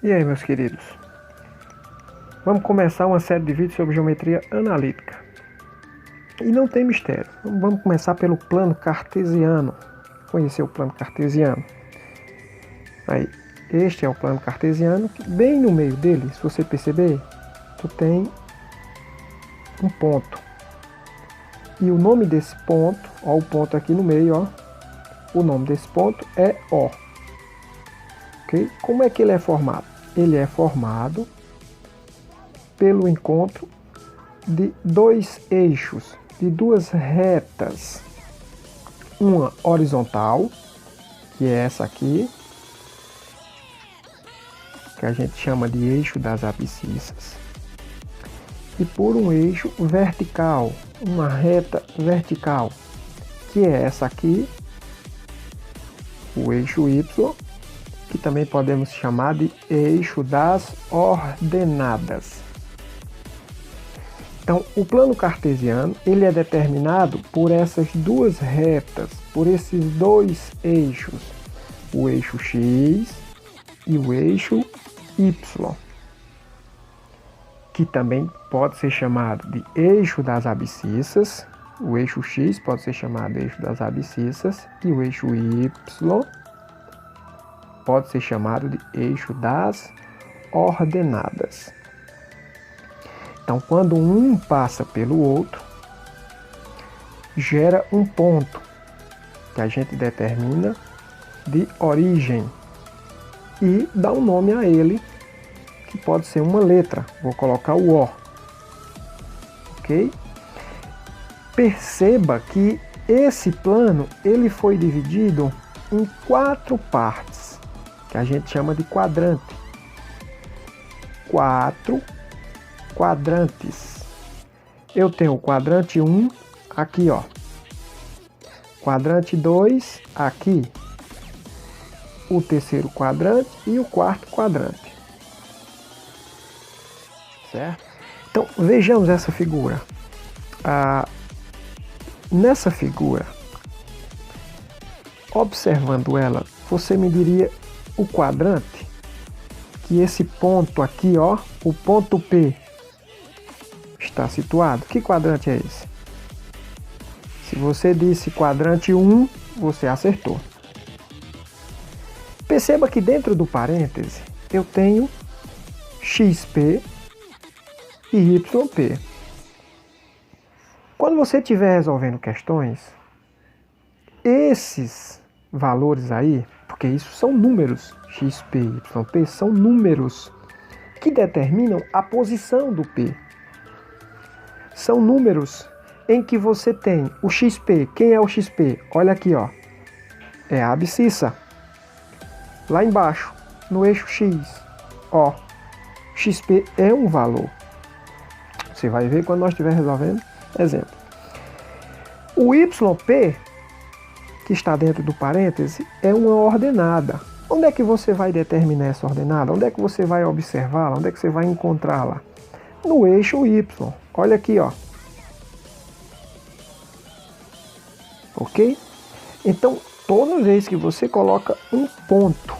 E aí, meus queridos? Vamos começar uma série de vídeos sobre geometria analítica. E não tem mistério. Vamos começar pelo plano cartesiano. Conhecer o plano cartesiano. Aí, este é o plano cartesiano, que bem no meio dele, se você perceber, tu tem um ponto. E o nome desse ponto, ó, o ponto aqui no meio, ó, o nome desse ponto é O. Ok? Como é que ele é formado? Ele é formado pelo encontro de dois eixos, de duas retas. Uma horizontal, que é essa aqui, que a gente chama de eixo das abscissas, e por um eixo vertical, uma reta vertical, que é essa aqui, o eixo Y, que também podemos chamar de eixo das ordenadas. Então, o plano cartesiano, ele é determinado por essas duas retas, por esses dois eixos, o eixo X e o eixo Y, que também pode ser chamado de eixo das abscissas. O eixo X pode ser chamado de eixo das abscissas e o eixo Y pode ser chamado de eixo das ordenadas. Então, quando um passa pelo outro, gera um ponto que a gente determina de origem e dá um nome a ele, que pode ser uma letra. Vou colocar o O. Ok? Perceba que esse plano ele foi dividido em 4 partes, que a gente chama de quadrante. 4 quadrantes. Eu tenho o quadrante 1 aqui, ó. Quadrante 2 aqui. O terceiro quadrante e o quarto quadrante. Certo? Então, vejamos essa figura. Nessa figura, observando ela, você me diria o quadrante, que esse ponto aqui, ó, o ponto P, está situado. Que quadrante é esse? Se você disse quadrante 1, você acertou. Perceba que dentro do parêntese eu tenho XP e YP. Quando você estiver resolvendo questões, esses valores aí, porque isso são números, XP e YP são números que determinam a posição do P. São números em que você tem o XP. Quem é o XP? Olha aqui, ó. É a abscissa. Lá embaixo, no eixo X, ó. XP é um valor. Você vai ver quando nós estivermos resolvendo. Exemplo. O YP, que está dentro do parêntese, é uma ordenada. Onde é que você vai determinar essa ordenada? Onde é que você vai observá-la? Onde é que você vai encontrá-la? No eixo Y. Olha aqui, ó. Ok? Então, toda vez que você coloca um ponto,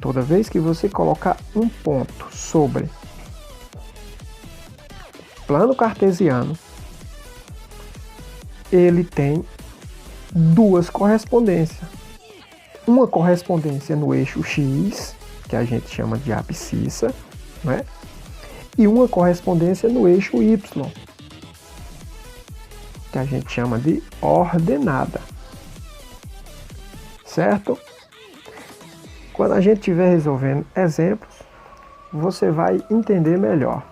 toda vez que você colocar um ponto sobre plano cartesiano, ele tem duas correspondências. Uma correspondência no eixo X, que a gente chama de abscissa, né? E uma correspondência no eixo Y, que a gente chama de ordenada. Certo? Quando a gente estiver resolvendo exemplos, você vai entender melhor.